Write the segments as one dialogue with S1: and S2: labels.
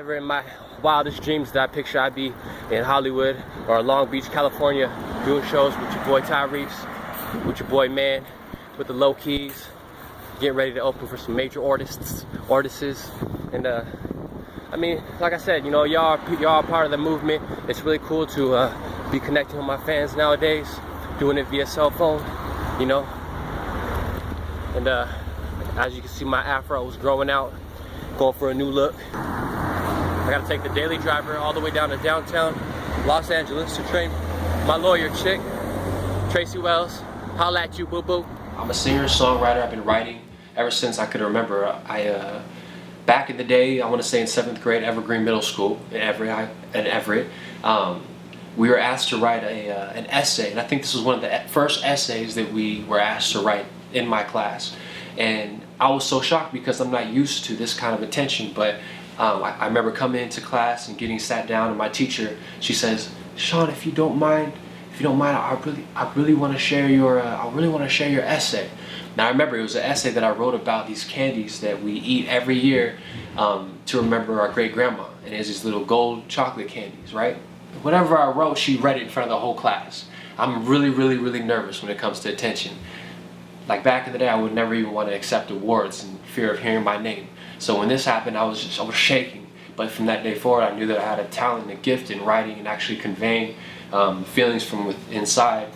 S1: Never in my wildest dreams did I picture I'd be in Hollywood or Long Beach, California, doing shows with your boy Tyrese, with your boy Man, with the Low Keys, getting ready to open for some major artists, and I mean, like I said, you know, y'all are part of the movement. It's really cool to be connecting with my fans nowadays, doing it via cell phone, you know. And as you can see, my afro is growing out, going for a new look. I gotta take the daily driver all the way down to downtown Los Angeles to train my lawyer chick, Tracy Wells. Holla at you, boo boo. I'm a singer, songwriter. I've been writing ever since I could remember. Back in the day, I want to say in 7th grade, Evergreen Middle School in Everett, we were asked to write an essay, and I think this was one of the first essays that we were asked to write in my class. And I was so shocked because I'm not used to this kind of attention, but I remember coming into class and getting sat down, and my teacher, she says, "Sean, if you don't mind, I really want to share your essay." Now I remember it was an essay that I wrote about these candies that we eat every year to remember our great grandma, and it's these little gold chocolate candies, right? Whatever I wrote, she read it in front of the whole class. I'm really nervous when it comes to attention. Like back in the day, I would never even want to accept awards in fear of hearing my name. So when this happened, I was shaking. But from that day forward, I knew that I had a talent and a gift in writing and actually conveying feelings from inside,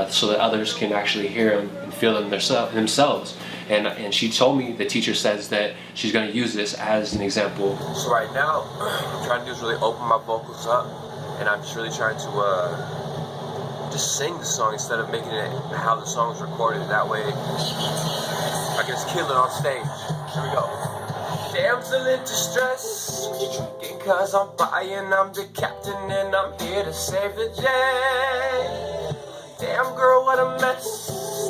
S1: so that others can actually hear them and feel them themselves. And she told me, the teacher says that she's going to use this as an example. So right now, what I'm trying to do is really open my vocals up, and I'm just really trying to just sing the song instead of making it how the song is recorded. That way, I can just kill it on stage. Here we go. Damsel in distress, cause I'm buying, I'm the captain and I'm here to save the day. Damn girl, what a mess,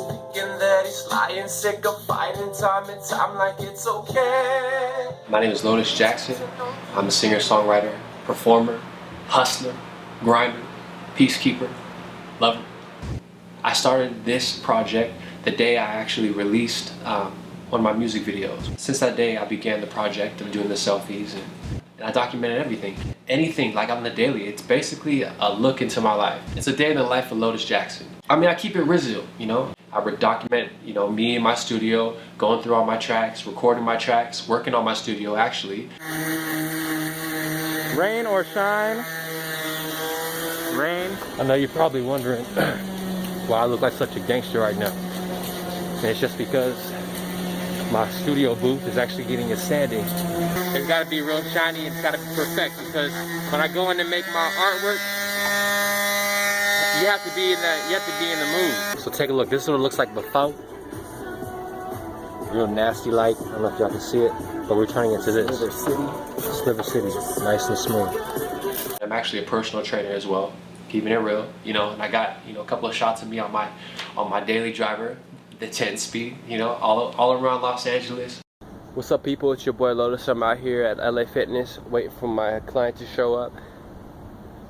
S1: thinking that he's lying, sick of fighting time and time like it's okay. My name is Lotis Jackson. I'm a singer, songwriter, performer, hustler, grinder, peacekeeper, lover. I started this project the day I actually released one of my music videos. Since that day, I began the project of doing the selfies, and I documented everything. Anything, like on the daily. It's basically a look into my life. It's a day in the life of Lotis Jackson. I mean, I keep it real, you know? I would document, you know, me in my studio, going through all my tracks, recording my tracks, working on my studio, actually.
S2: Rain or shine? Rain.
S1: I know you're probably wondering why I look like such a gangster right now. And it's just because my studio booth is actually getting a sanding. It's got to be real shiny, it's got to be perfect, because when I go in and make my artwork, you have to be in the mood. So take a look. This is what it looks like before. Real nasty light. I don't know if y'all can see it, but we're turning it to this. Sliver City. Nice and smooth. I'm actually a personal trainer as well, keeping it real, you know, and I got, you know, a couple of shots of me on my daily driver, the 10-speed, you know, all around Los Angeles. What's up, people? It's your boy Lotis. I'm out here at LA Fitness waiting for my client to show up,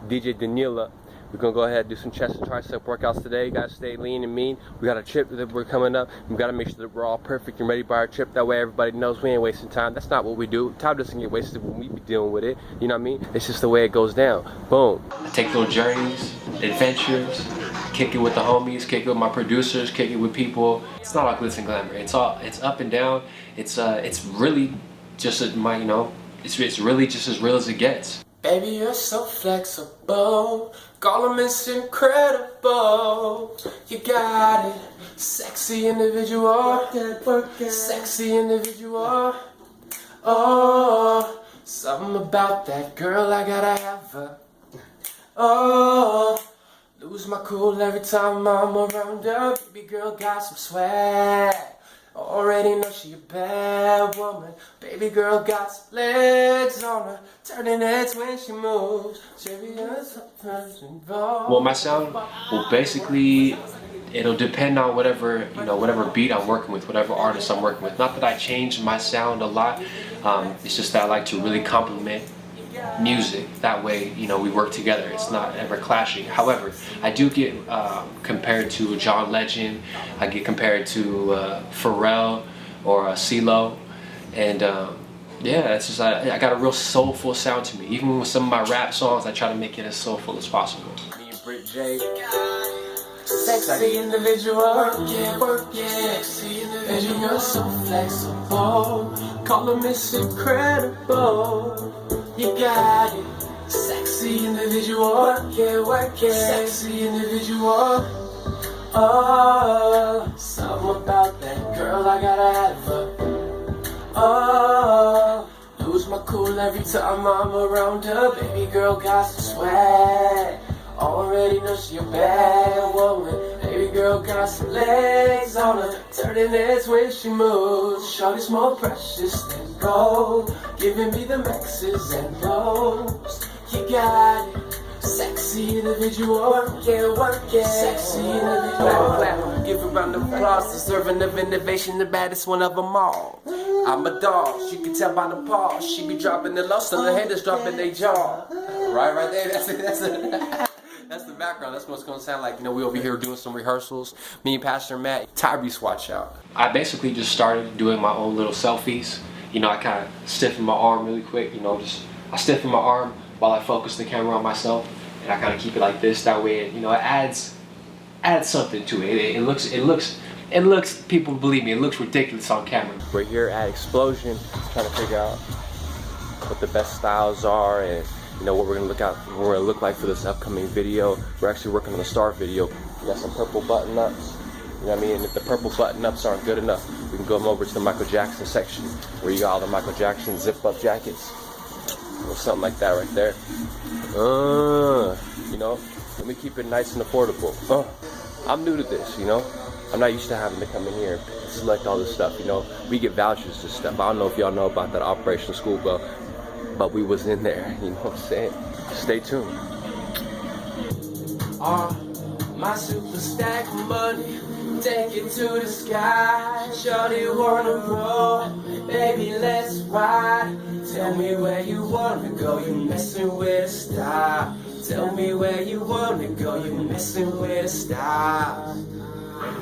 S1: DJ Danila. We're gonna go ahead and do some chest and tricep workouts today. You gotta stay lean and mean. We got a trip that we're coming up. We gotta make sure that we're all perfect and ready by our trip. That way everybody knows we ain't wasting time. That's not what we do. Time doesn't get wasted when we be dealing with it. You know what I mean? It's just the way it goes down. Boom. I take little journeys, adventures, kick it with the homies, kick it with my producers, kick it with people. It's not all glitz and glamour. It's up and down. It's really just it's really just as real as it gets. Baby, you're so flexible. Call them it's incredible. You got it. Sexy individual. Sexy individual. Oh, something about that girl, I gotta have her. Oh, lose my cool every time I'm around her. Baby girl got some swag. Already know she a bad woman. Baby girl got some legs on her, turning heads when she moves. Well, my sound will basically, it'll depend on whatever beat I'm working with, whatever artist I'm working with. Not that I change my sound a lot. It's just that I like to really complement music. That way, you know, we work together. It's not ever clashing. However, I do get compared to John Legend. I get compared to Pharrell or CeeLo, and Yeah, it's just I got a real soulful sound to me. Even with some of my rap songs, I try to make it as soulful as possible. Me and Brit J.
S2: Sexy individual, work it. Sexy individual, you're so flexible. Call him Miss Incredible. You got it. Sexy individual, work it. Sexy individual. Oh, something about that girl, I gotta have her. Oh, lose my cool every time I'm around her. Baby girl got some swag. Already know she a bad woman. Baby girl got some legs on her. Turning heads when she moves. Shawty's more precious than gold. Giving me the maxes and lows. You got it. Sexy individual, work it. Sexy individual, clap. Give a round of applause, deserving of innovation, the baddest one of them all. I'm a dog, she can tell by the paw. She be dropping the low, so the haters dropping their jaw. Right there, that's it. That's the background. That's what it's gonna sound like. You know, we over here doing some rehearsals. Me and Pastor Matt, Tyrese watch out. I basically just started doing my own little selfies. You know, I kind of stiffen my arm really quick. You know, I stiffen my arm while I focus the camera on myself, and I kind of keep it like this. That way, you know, it adds something to it. It looks. People believe me. It looks ridiculous on camera. We're here at Explosion, trying to figure out what the best styles are and, you know, what we're gonna look like for this upcoming video. We're actually working on the Star video. We got some purple button-ups. You know what I mean? If the purple button-ups aren't good enough, we can go over to the Michael Jackson section, where you got all the Michael Jackson zip-up jackets, or something like that right there. You know, let me keep it nice and affordable. I'm new to this, you know. I'm not used to having to come in here and select all this stuff, you know. We get vouchers to stuff. I don't know if y'all know about that Operation School Bell, but we was in there, you know what I'm saying? Stay tuned. My super stack money, take it to the sky. Shorty wanna roll, baby let's ride. Tell me where you wanna go, you messing with a star. Tell me where you wanna go, you messing with a star.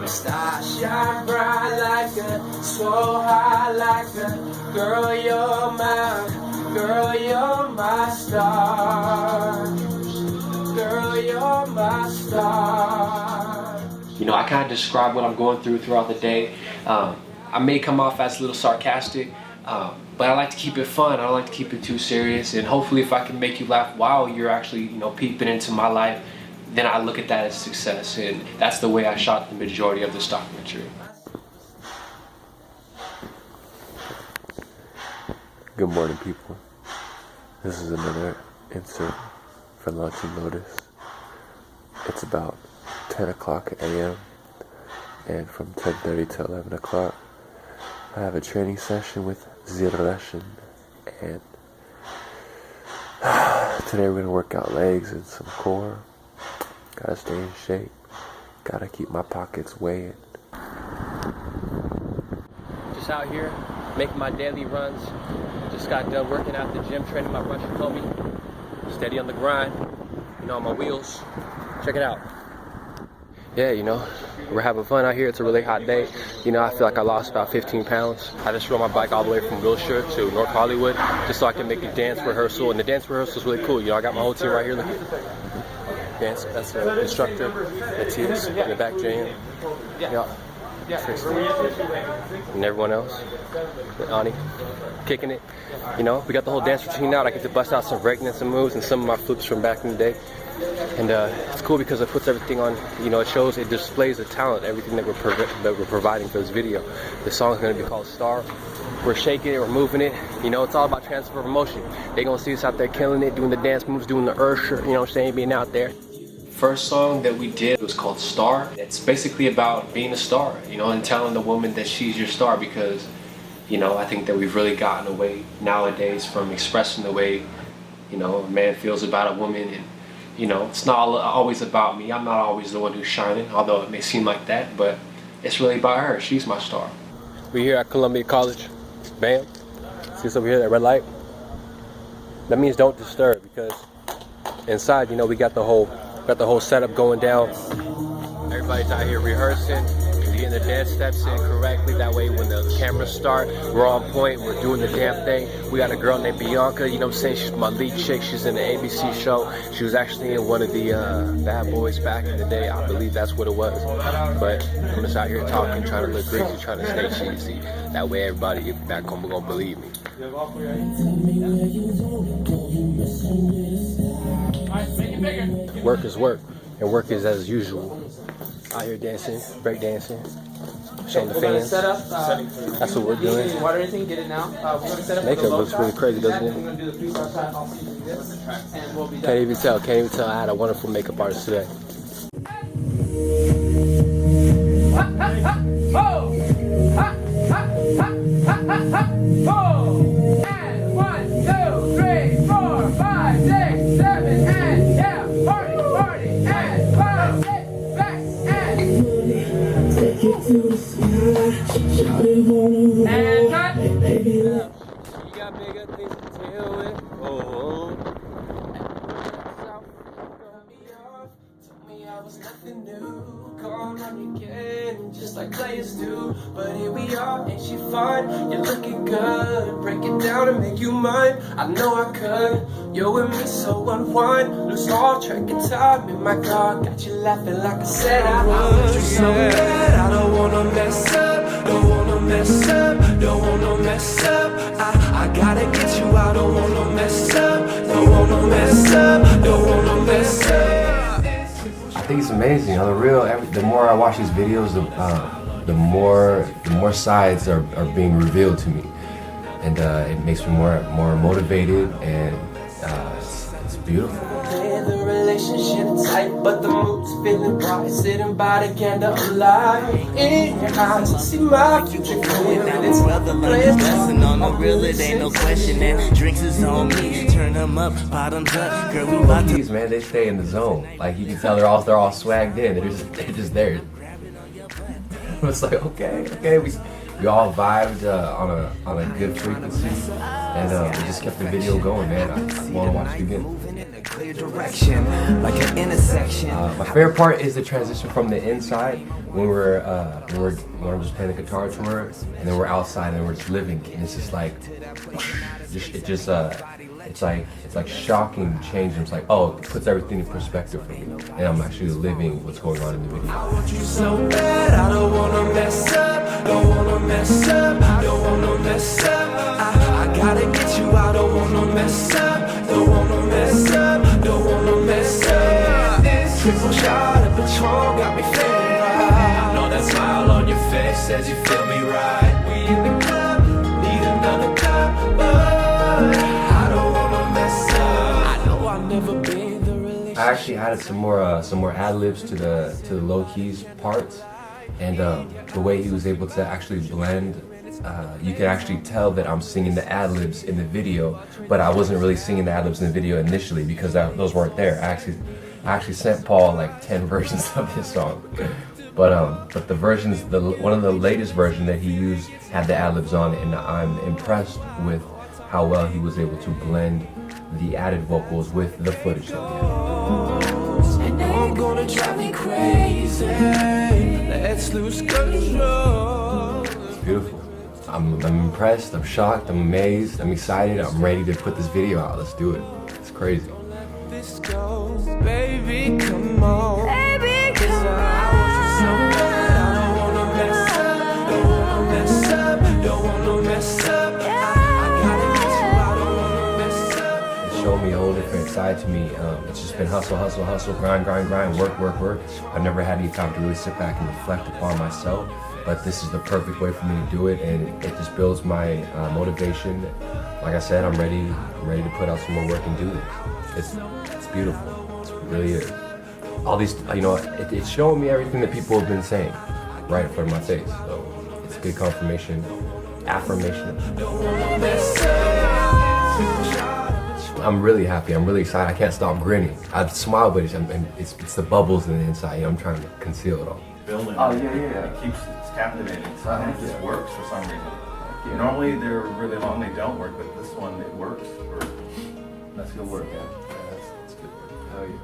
S2: Star shine bright like a, so high like a, girl you're my star. Girl, you're my star.
S1: You know, I kind of describe what I'm going through throughout the day. I may come off as a little sarcastic, but I like to keep it fun. I don't like to keep it too serious. And hopefully if I can make you laugh while you're actually, you know, peeping into my life, then I look at that as success. And that's the way I shot the majority of this documentary.
S3: Good morning, people. This is another insert for launching Lotis. It's about 10 o'clock a.m. and from 10:30 to 11 o'clock I have a training session with Zirashin, and today we're going to work out legs and some core. Gotta stay in shape, gotta keep my pockets weighing.
S1: Just out here making my daily runs. Just got done working out at the gym, training my Russian homie. Steady on the grind, you know, on my wheels. Check it out. Yeah, you know, we're having fun out here. It's a really hot day. You know, I feel like I lost about 15 pounds. I just rode my bike all the way from Wilshire to North Hollywood just so I can make a dance rehearsal. And the dance rehearsal is really cool. You know, I got my whole team right here. Look at dance. That's the instructor. Lotis in the back, JM. Yeah. Tristan. And everyone else. Ani. Kicking it. You know, we got the whole dance routine out. I get to bust out some breakdance moves and some of my flips from back in the day. And it's cool because it puts everything on, you know, it displays the talent, everything that we're providing for this video. The song's going to be called Star. We're shaking it, we're moving it. You know, it's all about transfer of emotion. They're going to see us out there killing it, doing the dance moves, doing the Ursher, you know what I'm saying, being out there. First song that we did was called Star. It's basically about being a star, you know, and telling the woman that she's your star, because, you know, I think that we've really gotten away nowadays from expressing the way, you know, a man feels about a woman. And you know, it's not always about me. I'm not always the one who's shining, although it may seem like that, but it's really about her. She's my star. We're here at Columbia College. Bam. See us over here, that red light? That means don't disturb, because inside, you know, we got the whole setup going down. Everybody's out here rehearsing. easy. Getting the dance steps in correctly. That way when the cameras start, we're on point. We're doing the damn thing. We got a girl named Bianca, you know what I'm saying? She's my lead chick. She's in the ABC show. She was actually in one of the Bad Boys back in the day. I believe that's what it was. But I'm just out here talking, trying to look greasy, trying to stay cheesy. That way everybody back home are gonna believe me. Work is work, and work is as usual. Out here dancing, break dancing, showing the fans. That's what we're doing.
S4: Water anything, get it now. We're gonna set up
S1: Makeup looks really crazy, doesn't it?
S4: We're gonna do the freestyle shot. I'll see you do this, and we'll be done.
S1: Can't even tell. I had a wonderful makeup artist today.
S4: And 1, 2, 3, 4, 5, 6, 7, and yeah, party, and 5, 6, back, and take it to the sky. And cut.
S1: You got bigger things to deal with. Oh.
S2: Told me I was nothing new. Gone on again, just like players do. But here we are, ain't she fine? You're looking good. Break it down and make you mine. I know I could. You're with me, so unwind. Lose all track of time in my car. Got you laughing like I said I would. You're so bad, I don't wanna mess up. Don't wanna mess up. Don't wanna mess up. I gotta get you. I don't wanna mess up. Don't wanna mess up. Don't wanna mess up.
S5: I think it's amazing. You know, the more I watch these videos, the more sides are being revealed to me, and it makes me more motivated, and it's beautiful.
S2: The relationship tight, but the mood's feeling bright. Sitting by the candle alive. In your eyes, I see my future going
S6: Now it's well to learn this lesson on the real, it ain't no question. And drinks is on me, turn them up, bottoms up, girl, we about to.
S5: These man, they stay in the zone. Like you can tell, they're all swagged in. They're just there. It's like okay, we all vibed on a good frequency, and we just kept the video going, man. I want to watch it again.
S6: Clear direction, like an intersection.
S5: My favorite part is the transition from the inside when we're just playing the guitar tour, and then we're outside and we're just living, and it's just like, it's like shocking change. And it's like, oh, it puts everything in perspective for me, and I'm actually living what's going on in the video.
S2: I want you so bad, I don't wanna mess up. Don't wanna mess up. Don't wanna mess up. I gotta get you. I don't wanna mess up. Don't wanna mess up. Don't wanna mess up. This triple shot of Patron got me feeling right. I know that smile on your face says you feel me right. We in the club, need another cup, but I don't wanna mess up. I know I've never been the relationship.
S5: I actually added some more ad-libs to the Lotis parts, and the way he was able to actually blend, you can actually tell that I'm singing the ad-libs in the video, but I wasn't really singing the ad-libs in the video initially because those weren't there. I actually sent Paul like 10 versions of this song, but the versions, one of the latest version that he used had the ad-libs on it, and I'm impressed with how well he was able to blend the added vocals with the footage that we had.
S2: I'm gonna drive me crazy. Let's lose control.
S5: It's beautiful. I'm impressed, I'm shocked, I'm amazed, I'm excited, I'm ready to put this video out. Let's do it. It's crazy.
S2: This goes, baby, come on.
S7: Baby, come
S2: I want you so bad, I don't wanna mess up. Don't wanna mess up. Don't wanna mess up. I gotta get you. I don't wanna mess up.
S5: It showed me a whole different side to me. It's just been hustle, grind, work. I've never had any time to really sit back and reflect upon myself, but this is the perfect way for me to do it, and it just builds my motivation. Like I said, I'm ready to put out some more work and do this. It's beautiful. It really is. All these, it's showing me everything that people have been saying right in front of my face. So it's good confirmation, affirmation. I'm really happy. I'm really excited. I can't stop grinning. I smile, but it's the bubbles in the inside. I'm trying to conceal it all.
S8: Building.
S5: Oh yeah.
S8: It's captivating. And it just works for some reason. Normally they're really long, they don't work, but this one it works.
S5: That's good work, yeah. That's good work. Hell yeah.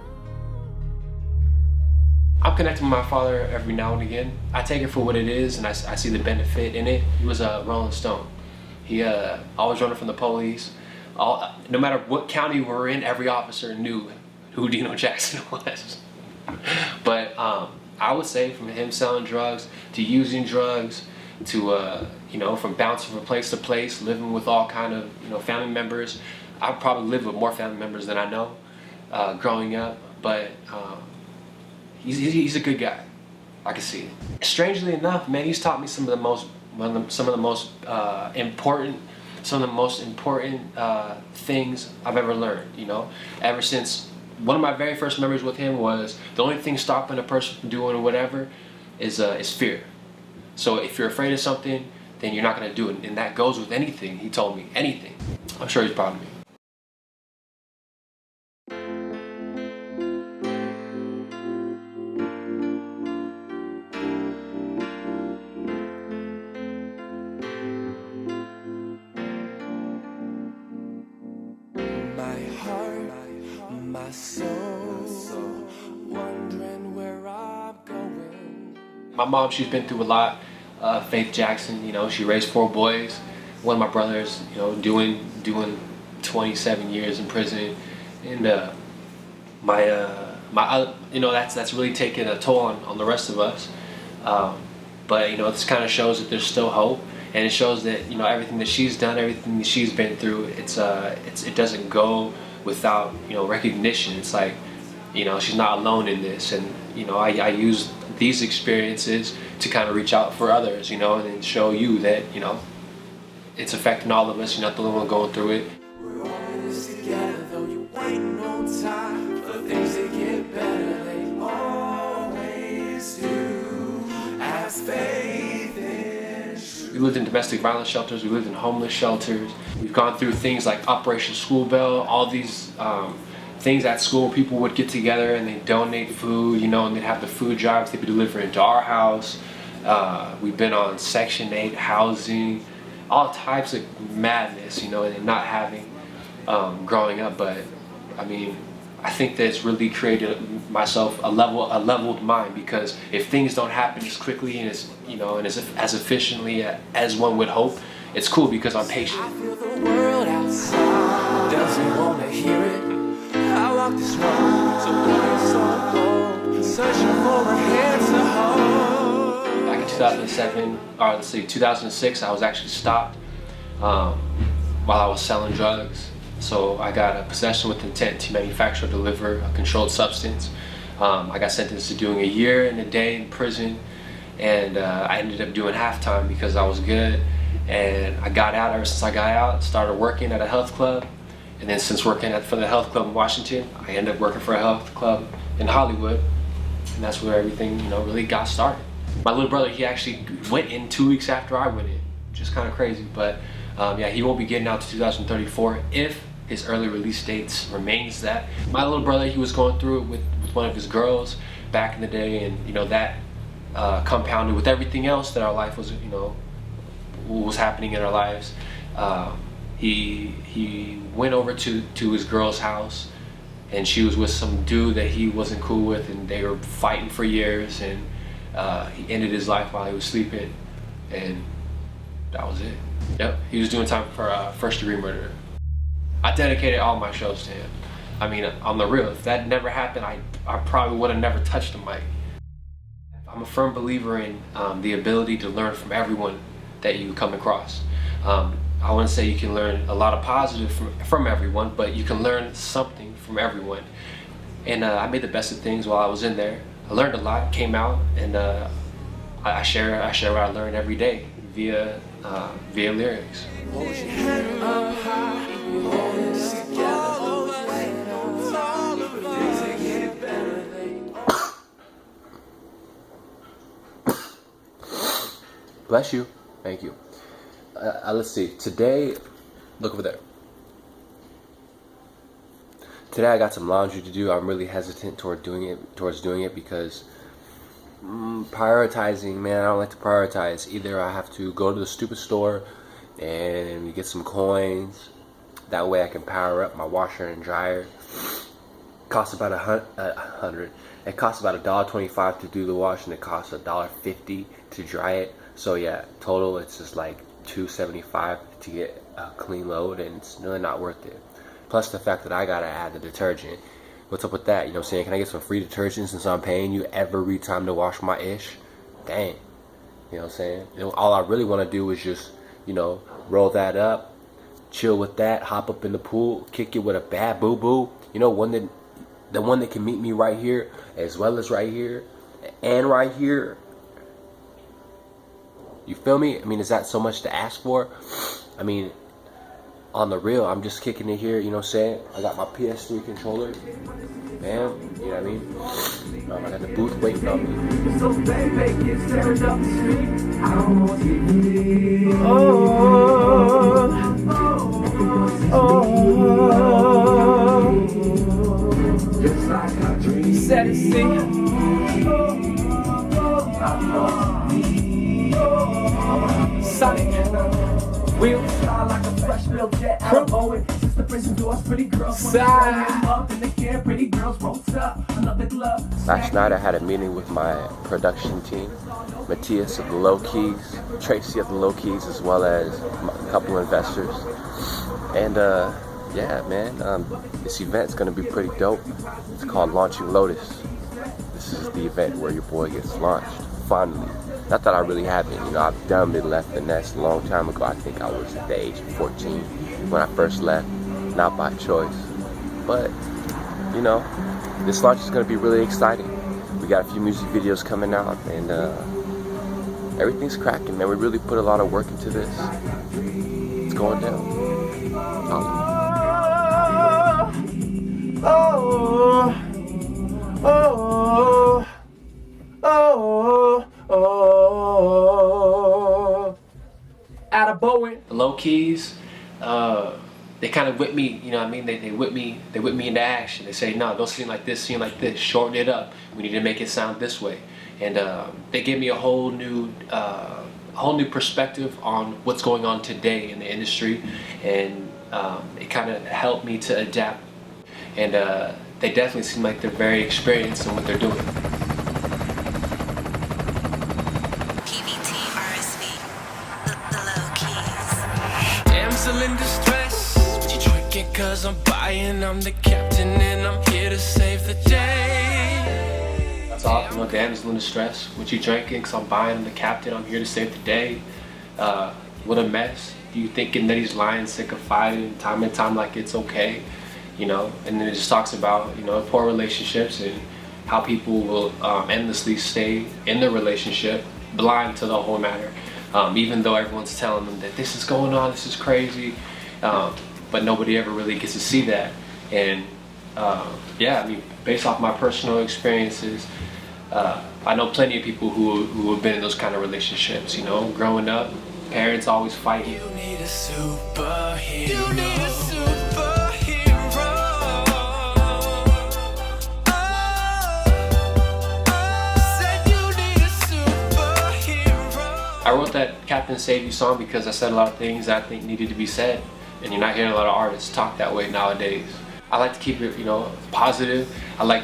S1: I'm connecting with my father every now and again. I take it for what it is, and I see the benefit in it. He was a Rolling Stone. He always running from the police. No matter what county we're in, every officer knew who Dino Jackson was. But I would say from him selling drugs to using drugs to from bouncing from place to place, living with all kind of family members. I probably lived with more family members than I know growing up, but he's a good guy. I can see it. Strangely enough, man, he's taught me some of the most important things I've ever learned. Ever since one of my very first memories with him was the only thing stopping a person from doing whatever is fear. So if you're afraid of something, then you're not going to do it, and that goes with anything. He told me anything. I'm sure he's proud of me.
S2: My heart, my soul, wondering where I'm going.
S1: My mom, she's been through a lot. Faith Jackson, she raised 4 boys. One of my brothers, doing 27 years in prison, and that's really taken a toll on the rest of us. But this kind of shows that there's still hope, and it shows that everything that she's done, everything that she's been through, it doesn't go without recognition. It's like she's not alone in this, and I use these experiences to kind of reach out for others, and then show you that it's affecting all of us. You're not the only one going through it.
S2: We're all in this together, though you ain't no time for things to get better. They always do. Have faith in truth.
S1: We lived in domestic violence shelters. We lived in homeless shelters. We've gone through things like Operation School Bell, all these things at school. People would get together and they donate food, and they'd have the food drives. They'd be delivering to our house. We've been on Section 8 housing, all types of madness, and not having growing up. But I mean, I think that it's really created myself a leveled mind, because if things don't happen as quickly and as efficiently as one would hope, it's cool because I'm patient.
S2: I feel the world outside doesn't want to hear it. I walk this road so blind, so alone, searching for a hand to hold.
S1: Back in 2006, I was actually stopped while I was selling drugs. So I got a possession with intent to manufacture or deliver a controlled substance. I got sentenced to doing 1 year and a day in prison, and I ended up doing half-time because I was good. And I got out. Ever since I got out, started working at a health club, and then since working for the health club in Washington, I ended up working for a health club in Hollywood, and that's where everything really got started. My little brother, he actually went in 2 weeks after I went in, which is kind of crazy, but yeah, he won't be getting out to 2034 if his early release dates remains that. My little brother, he was going through it with one of his girls back in the day, and that compounded with everything else that our life was, what was happening in our lives. He went over to his girl's house, and she was with some dude that he wasn't cool with, and they were fighting for years, and he ended his life while he was sleeping, and that was it. Yep, he was doing time for first-degree murder. I dedicated all my shows to him. I mean, on the real, if that never happened, I probably would have never touched a mic. I'm a firm believer in the ability to learn from everyone that you come across. I wouldn't say you can learn a lot of positive from everyone, but you can learn something from everyone. And I made the best of things while I was in there. I learned a lot, came out, and I share what I learned every day via lyrics.
S2: Hold your head up high, we hold this together. All of us, things to get better.
S1: Bless you. Thank you. Let's see. Today, look over there. Today I got some laundry to do. I'm really hesitant towards doing it because prioritizing, man, I don't like to prioritize. Either I have to go to the stupid store and get some coins. That way I can power up my washer and dryer. Costs about $100. It costs about $1.25 to do the wash, and it costs $1.50 to dry it. So yeah, total it's just like $2.75 to get a clean load, and it's really not worth it. Plus the fact that I gotta add the detergent. What's up with that? You know what I'm saying? Can I get some free detergent since I'm paying you every time to wash my ish? Dang. You know what I'm saying? You know, all I really want to do is just, you know, roll that up, chill with that, hop up in the pool, kick it with a bad boo-boo. You know, the one that can meet me right here, as well as right here, and right here. You feel me? I mean, is that so much to ask for? I mean, on the real, I'm just kicking it here, you know what I'm saying? I got my PS3 controller. Bam, you know what I mean? I got the booth waiting on me.
S4: So baby, get staring up the street. I don't want to leave. Just like a dream. Set it, sing. Sonic. Wheels fly like a fresh milk jet out of Boeing. Since the prison doors, pretty girls side up and they care. Pretty girls roll up another glove.
S1: Last night I had a meeting with my production team, Matthias of the Lotis, Tracy of the Lotis, as well as a couple investors. And yeah, man, this event's gonna be pretty dope. It's called Launching Lotis. This is the event where your boy gets launched, finally. Not that I really haven't, you know, I've done it, left the nest a long time ago. I think I was at the age of 14 when I first left, not by choice. But, you know, this launch is going to be really exciting. We got a few music videos coming out, and everything's cracking, man. We really put a lot of work into this. It's going down.
S4: Out of Boeing.
S1: The Lotis, they kind of whip me, you know what I mean? They whip me into action. They say, no, don't sing like this, shorten it up. We need to make it sound this way. And they gave me a whole new perspective on what's going on today in the industry, and it kind of helped me to adapt. And they definitely seem like they're very experienced in what they're doing.
S2: In distress, what you drinking? Cause I'm buying, I'm the captain and I'm here to save the day.
S1: That's all, you know, damsel in distress. What you drinking? Cause I'm buying, I'm the captain, I'm here to save the day. What a mess. You thinking that he's lying, sick of fighting, time and time like it's okay, you know? And then it just talks about, you know, poor relationships and how people will endlessly stay in the relationship, blind to the whole matter. Even though everyone's telling them that this is going on, this is crazy, but nobody ever really gets to see that. And yeah, I mean, based off my personal experiences, I know plenty of people who have been in those kind of relationships, you know, growing up, parents always fighting.
S2: You need a superhero. You need a superhero.
S1: I wrote that Captain Save You song because I said a lot of things that I think needed to be said, and you're not hearing a lot of artists talk that way nowadays. I like to keep it, you know, positive. I like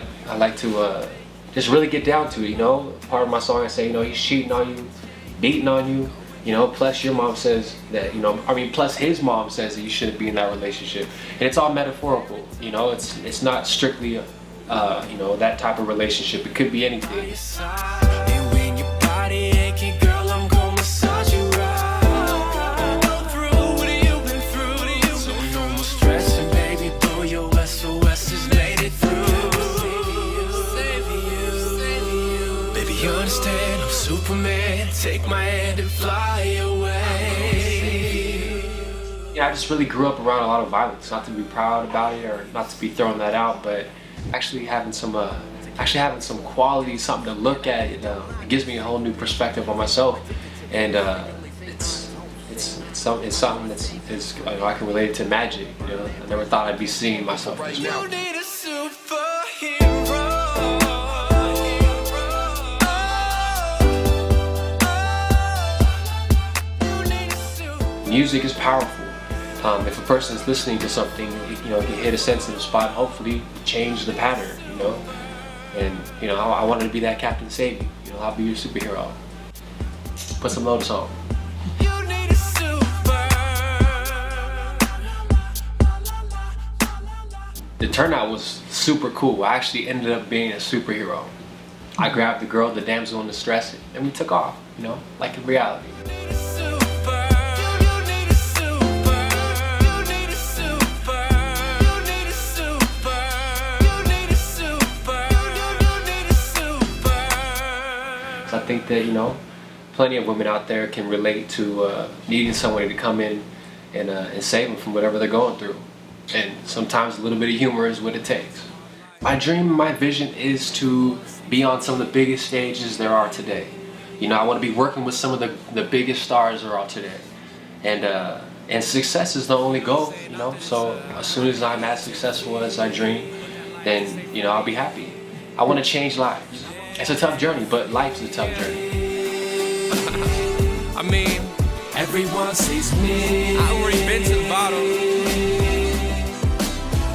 S1: to just really get down to it, you know. Part of my song I say, you know, he's cheating on you, beating on you, you know, plus your mom says that, you know, I mean, plus his mom says that you shouldn't be in that relationship. And it's all metaphorical, you know, it's not strictly, you know, that type of relationship. It could be anything.
S2: Superman, take my hand and fly away.
S1: Yeah, I just really grew up around a lot of violence. Not to be proud about it or not to be throwing that out, but actually having some quality, something to look at. It gives me a whole new perspective on myself, and it's something that's you know, I can relate it to magic. You know, I never thought I'd be seeing myself this way.
S2: You need a superhero.
S1: Music is powerful. If a person's listening to something, you know, you hit a sensitive spot, hopefully change the pattern, you know. And you know, I wanted to be that Captain Save You. You know, I'll be your superhero. Put some Lotis on. The turnout was super cool. I actually ended up being a superhero. I grabbed the girl, the damsel in distress, and we took off, you know, like in reality. So I think that, you know, plenty of women out there can relate to needing somebody to come in and save them from whatever they're going through. And sometimes a little bit of humor is what it takes. My dream, my vision is to be on some of the biggest stages there are today. You know, I want to be working with some of the biggest stars there are today. And success is the only goal, you know. So as soon as I'm as successful as I dream, then, you know, I'll be happy. I want to change lives. It's a tough journey, but life's a tough journey.
S2: I mean, everyone sees me.
S7: I already been to the bottom.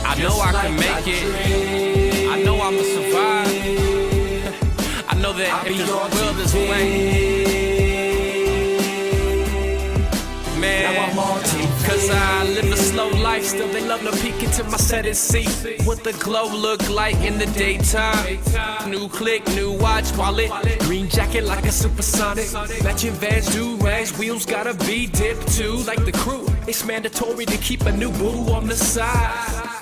S7: I know I can make it. I know I'ma survive. I know that if this world is way, man, cause I live a slow life. Still they love to peek into my set and see what the glow look like in the daytime. New click, new watch, wallet, green jacket like a supersonic. Matching Vans, do-rags, wheels gotta be dipped too. Like the crew, it's mandatory to keep a new boo on the side.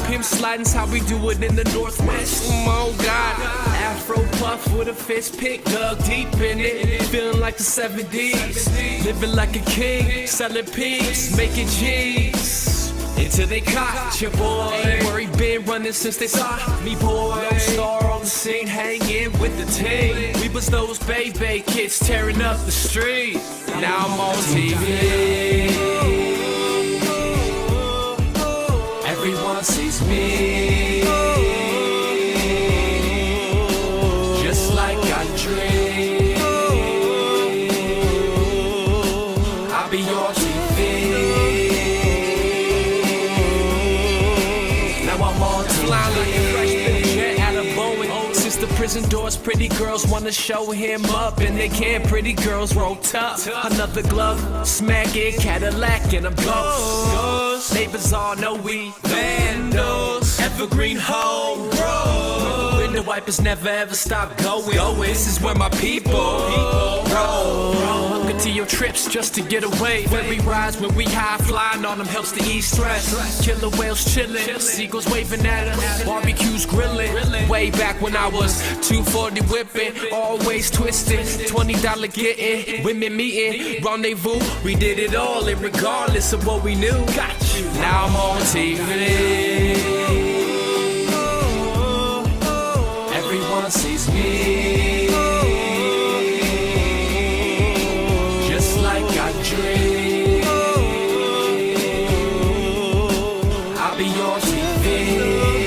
S7: Pimp sliding's how we do it in the Northwest. Oh God, Afro puff with a fist pick, dug deep in it. Feeling like the 70s, living like a king, selling pigs, making G's. Until they caught your boy. Ain't worried, been running since they saw me, boy. No star on the scene, hanging with the team. We was those baby kids tearing up the street. Now I'm on TV.
S2: Everyone sees me, just like I dream. I'll be your TV. Now I'm on TV.
S7: Flying like a fresh bit of jet out of Boeing. Since the prison doors, pretty girls wanna show him up, and they can't. Pretty girls roll tough. Another glove, smack it, Cadillac, and I'm ghost. Neighbors all know we vandals. Evergreen home road. Window wipers never ever stop going. This is where my people roll. Welcome to your trips just to get away. When we rise, when we high, flying on them helps to ease stress. Killer whales chilling, seagulls waving at us, barbecues grilling. Way back when I was 240 whipping, always twisted. $20 getting, women meeting, rendezvous. We did it all, and regardless of what we knew. Got you. Now I'm on TV.
S2: Everyone sees me, just like I dream. I'll be your TV.